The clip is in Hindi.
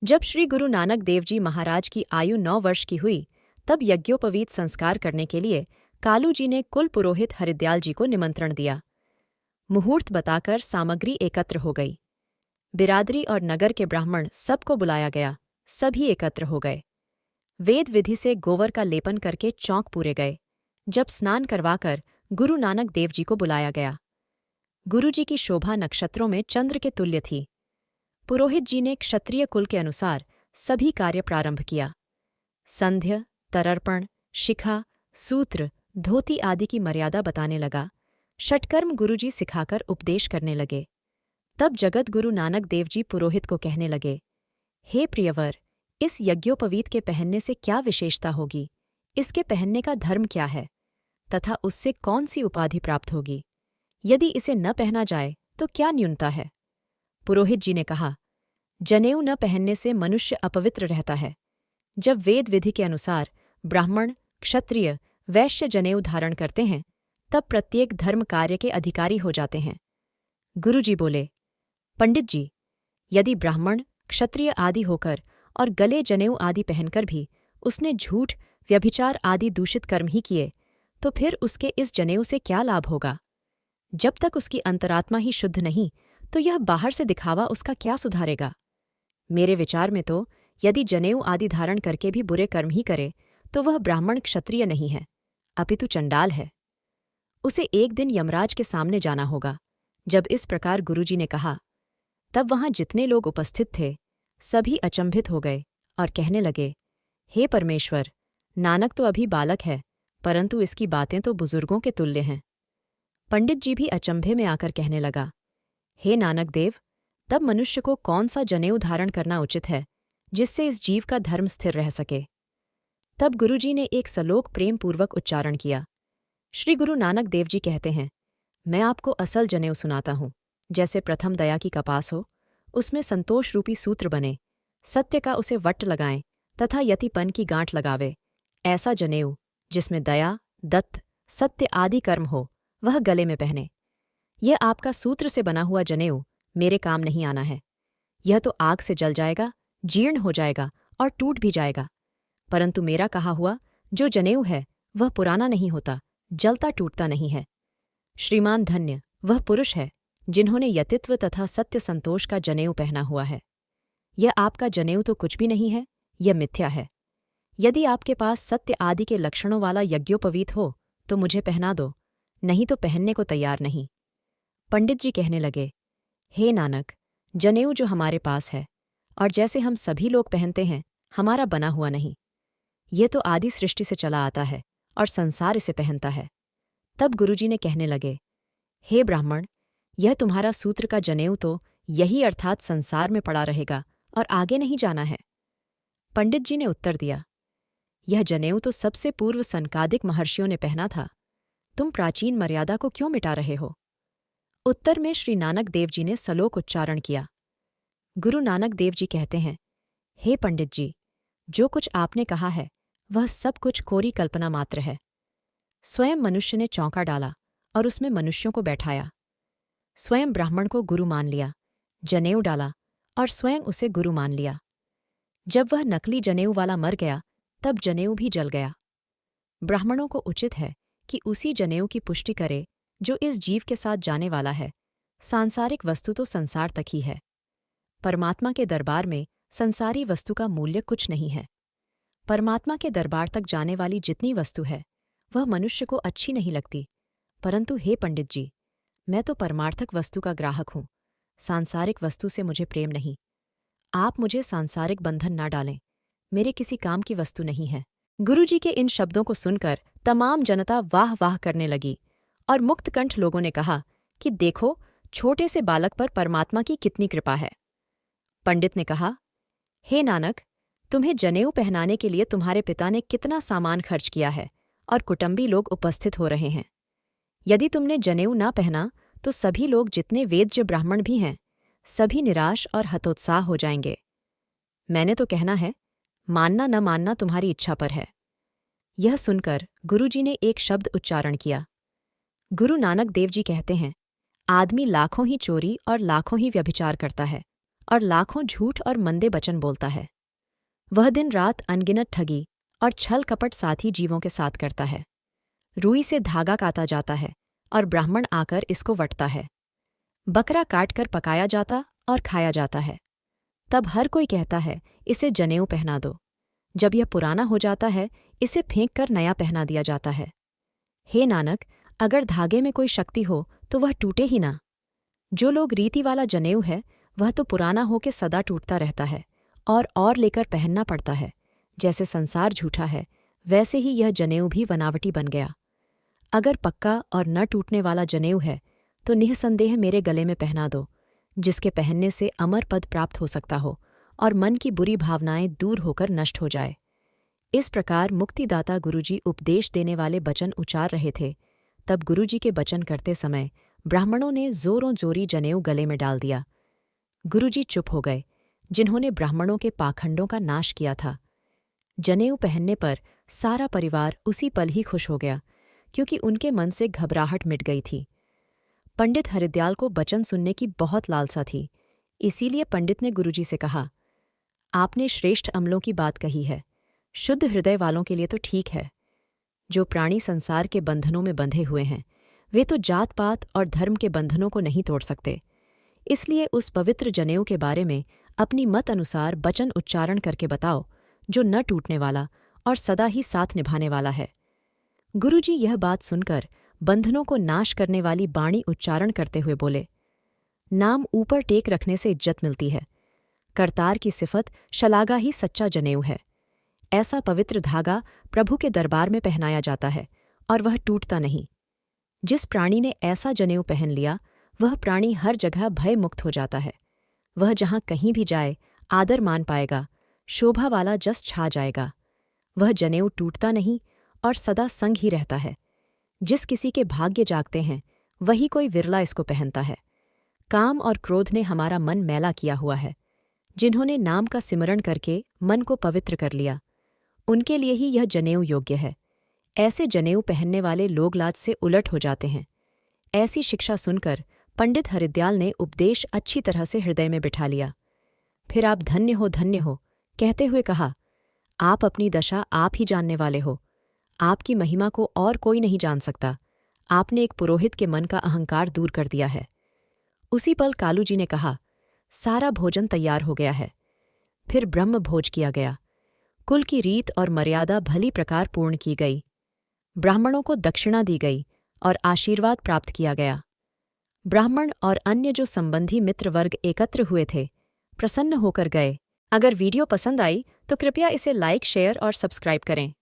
जब श्री गुरु नानक देव जी महाराज की आयु 9 वर्ष की हुई, तब यज्ञोपवीत संस्कार करने के लिए कालू जी ने कुल पुरोहित हरिदयाल जी को निमंत्रण दिया। मुहूर्त बताकर सामग्री एकत्र हो गई। बिरादरी और नगर के ब्राह्मण सबको बुलाया गया। सभी एकत्र हो गए। वेद विधि से गोवर का लेपन करके चौंक पूरे गए। जब स्नान करवाकर गुरु नानक देव जी को बुलाया गया। गुरु जी की शोभा नक्षत्रों में चंद्र के तुल्य थी। पुरोहित जी ने क्षत्रिय कुल के अनुसार सभी कार्य प्रारंभ किया। संध्य, तरर्पण, शिखा, सूत्र, धोती आदि की मर्यादा बताने लगा। षटकर्म गुरुजी सिखाकर उपदेश करने लगे। तब जगत गुरु नानक देव जी पुरोहित को कहने लगे, हे प्रियवर, इस यज्ञोपवीत के पहनने से क्या विशेषता होगी? इसके पहनने का धर्म क्या है तथा उससे कौन सी उपाधि प्राप्त होगी? यदि इसे न पहना जाए तो क्या न्यूनता है? पुरोहित जी ने कहा, जनेऊ न पहनने से मनुष्य अपवित्र रहता है। जब वेद विधि के अनुसार ब्राह्मण, क्षत्रिय, वैश्य जनेऊ धारण करते हैं, तब प्रत्येक धर्म कार्य के अधिकारी हो जाते हैं। गुरुजी बोले, पंडित जी, यदि ब्राह्मण, क्षत्रिय आदि होकर और गले जनेऊ आदि पहनकर भी उसने झूठ, व्यभिचार आदि दूषित कर्म ही किए, तो फिर उसके इस जनेऊ से क्या लाभ होगा? जब तक उसकी अंतरात्मा ही शुद्ध नहीं, तो यह बाहर से दिखावा उसका क्या सुधारेगा? मेरे विचार में तो यदि जनेऊ आदि धारण करके भी बुरे कर्म ही करे, तो वह ब्राह्मण क्षत्रिय नहीं है, अपितु चंडाल है। उसे एक दिन यमराज के सामने जाना होगा। जब इस प्रकार गुरुजी ने कहा, तब वहां जितने लोग उपस्थित थे सभी अचंभित हो गए और कहने लगे, हे परमेश्वर, नानक तो अभी बालक है, परंतु इसकी बातें तो बुजुर्गों के तुल्य हैं। पंडित जी भी अचंभे में आकर कहने लगा, हे नानक देव, तब मनुष्य को कौन सा जनेऊ धारण करना उचित है जिससे इस जीव का धर्म स्थिर रह सके? तब गुरुजी ने एक सलोक प्रेमपूर्वक उच्चारण किया। श्री गुरु नानक देव जी कहते हैं, मैं आपको असल जनेऊ सुनाता हूं। जैसे प्रथम दया की कपास हो, उसमें संतोष रूपी सूत्र बने, सत्य का उसे वट लगाएं तथा यतिपन की गांठ लगावे, ऐसा जनेऊ जिसमें दया, दत्त, सत्य आदि कर्म हो, वह गले में पहने। यह आपका सूत्र से बना हुआ जनेऊ मेरे काम नहीं आना है। यह तो आग से जल जाएगा, जीर्ण हो जाएगा और टूट भी जाएगा। परंतु मेरा कहा हुआ जो जनेऊ है वह पुराना नहीं होता, जलता टूटता नहीं है। श्रीमान धन्य वह पुरुष है जिन्होंने यतित्व तथा सत्य संतोष का जनेऊ पहना हुआ है। यह आपका जनेऊ तो कुछ भी नहीं है, यह मिथ्या है। यदि आपके पास सत्य आदि के लक्षणों वाला यज्ञोपवीत हो तो मुझे पहना दो, नहीं तो पहनने को तैयार नहीं। पंडित जी कहने लगे, हे नानक, जनेऊ जो हमारे पास है और जैसे हम सभी लोग पहनते हैं, हमारा बना हुआ नहीं। ये तो आदि सृष्टि से चला आता है और संसार इसे पहनता है। तब गुरुजी ने कहने लगे, हे ब्राह्मण, यह तुम्हारा सूत्र का जनेऊ तो यही अर्थात संसार में पड़ा रहेगा और आगे नहीं जाना है। पंडित जी ने उत्तर दिया, यह जनेऊ तो सबसे पूर्व सनकादिक महर्षियों ने पहना था। तुम प्राचीन मर्यादा को क्यों मिटा रहे हो? उत्तर में श्री नानक देव जी ने सलोक उच्चारण किया। गुरु नानक देव जी कहते हैं, हे पंडित जी, जो कुछ आपने कहा है वह सब कुछ कोरी कल्पना मात्र है। स्वयं मनुष्य ने चौंका डाला और उसमें मनुष्यों को बैठाया। स्वयं ब्राह्मण को गुरु मान लिया, जनेऊ डाला और स्वयं उसे गुरु मान लिया। जब वह नकली जनेऊ वाला मर गया, तब जनेऊ भी जल गया। ब्राह्मणों को उचित है कि उसी जनेऊ की पुष्टि करे जो इस जीव के साथ जाने वाला है। सांसारिक वस्तु तो संसार तक ही है। परमात्मा के दरबार में संसारी वस्तु का मूल्य कुछ नहीं है। परमात्मा के दरबार तक जाने वाली जितनी वस्तु है वह मनुष्य को अच्छी नहीं लगती। परंतु हे पंडित जी, मैं तो परमार्थक वस्तु का ग्राहक हूँ। सांसारिक वस्तु से मुझे प्रेम नहीं। आप मुझे सांसारिक बंधन ना डालें, मेरे किसी काम की वस्तु नहीं है। गुरुजी के इन शब्दों को सुनकर तमाम जनता वाह वाह करने लगी और मुक्तकंठ लोगों ने कहा कि देखो, छोटे से बालक पर परमात्मा की कितनी कृपा है। पंडित ने कहा, हे नानक, तुम्हें जनेऊ पहनाने के लिए तुम्हारे पिता ने कितना सामान खर्च किया है और कुटुंबी लोग उपस्थित हो रहे हैं। यदि तुमने जनेऊ ना पहना तो सभी लोग जितने वेद्य ब्राह्मण भी हैं, सभी निराश और हतोत्साह हो जाएंगे। मैंने तो कहना है, मानना न मानना तुम्हारी इच्छा पर है। यह सुनकर गुरुजी ने एक शब्द उच्चारण किया। गुरु नानक देव जी कहते हैं, आदमी लाखों ही चोरी और लाखों ही व्यभिचार करता है और लाखों झूठ और मंदे वचन बोलता है। वह दिन रात अनगिनत ठगी और छल कपट साथी जीवों के साथ करता है। रुई से धागा काता जाता है और ब्राह्मण आकर इसको वटता है। बकरा काट कर पकाया जाता और खाया जाता है। तब हर कोई कहता है, इसे जनेऊ पहना दो। जब यह पुराना हो जाता है, इसे फेंक कर नया पहना दिया जाता है। हे नानक, अगर धागे में कोई शक्ति हो तो वह टूटे ही ना। जो लोग रीति वाला जनेऊ है, वह तो पुराना होके सदा टूटता रहता है और लेकर पहनना पड़ता है। जैसे संसार झूठा है, वैसे ही यह जनेऊ भी बनावटी बन गया। अगर पक्का और न टूटने वाला जनेऊ है तो निःसंदेह मेरे गले में पहना दो, जिसके पहनने से अमर पद प्राप्त हो सकता हो और मन की बुरी भावनाएं दूर होकर नष्ट हो जाए। इस प्रकार मुक्तिदाता गुरुजी उपदेश देने वाले वचन उच्चार रहे थे। तब गुरुजी के वचन करते समय ब्राह्मणों ने जोरों जोरी जनेऊ गले में डाल दिया। गुरुजी चुप हो गए, जिन्होंने ब्राह्मणों के पाखंडों का नाश किया था। जनेऊ पहनने पर सारा परिवार उसी पल ही खुश हो गया, क्योंकि उनके मन से घबराहट मिट गई थी। पंडित हरिदयाल को वचन सुनने की बहुत लालसा थी, इसीलिए पंडित ने गुरुजी से कहा, आपने श्रेष्ठ अमलों की बात कही है। शुद्ध हृदय वालों के लिए तो ठीक है। जो प्राणी संसार के बंधनों में बंधे हुए हैं, वे तो जात पात और धर्म के बंधनों को नहीं तोड़ सकते। इसलिए उस पवित्र जनेऊ के बारे में अपनी मत अनुसार वचन उच्चारण करके बताओ, जो न टूटने वाला और सदा ही साथ निभाने वाला है। गुरुजी यह बात सुनकर बंधनों को नाश करने वाली बाणी उच्चारण करते हुए बोले, नाम ऊपर टेक रखने से इज्जत मिलती है। करतार की सिफत शलागा ही सच्चा जनेऊ है। ऐसा पवित्र धागा प्रभु के दरबार में पहनाया जाता है और वह टूटता नहीं। जिस प्राणी ने ऐसा जनेऊ पहन लिया, वह प्राणी हर जगह भय मुक्त हो जाता है। वह जहाँ कहीं भी जाए आदर मान पाएगा, शोभा वाला जस छा जाएगा। वह जनेऊ टूटता नहीं और सदा संग ही रहता है। जिस किसी के भाग्य जागते हैं, वही कोई विरला इसको पहनता है। काम और क्रोध ने हमारा मन मैला किया हुआ है। जिन्होंने नाम का सिमरण करके मन को पवित्र कर लिया, उनके लिए ही यह जनेऊ योग्य है। ऐसे जनेऊ पहनने वाले लोग लाज से उलट हो जाते हैं। ऐसी शिक्षा सुनकर पंडित हरिदयाल ने उपदेश अच्छी तरह से हृदय में बिठा लिया। फिर आप धन्य हो कहते हुए कहा, आप अपनी दशा आप ही जानने वाले हो। आपकी महिमा को और कोई नहीं जान सकता। आपने एक पुरोहित के मन का अहंकार दूर कर दिया है। उसी पल कालूजी ने कहा, सारा भोजन तैयार हो गया है। फिर ब्रह्म भोज किया गया। कुल की रीत और मर्यादा भली प्रकार पूर्ण की गई। ब्राह्मणों को दक्षिणा दी गई और आशीर्वाद प्राप्त किया गया। ब्राह्मण और अन्य जो संबंधी मित्र वर्ग एकत्र हुए थे, प्रसन्न होकर गए। अगर वीडियो पसंद आई तो कृपया इसे लाइक, शेयर और सब्सक्राइब करें।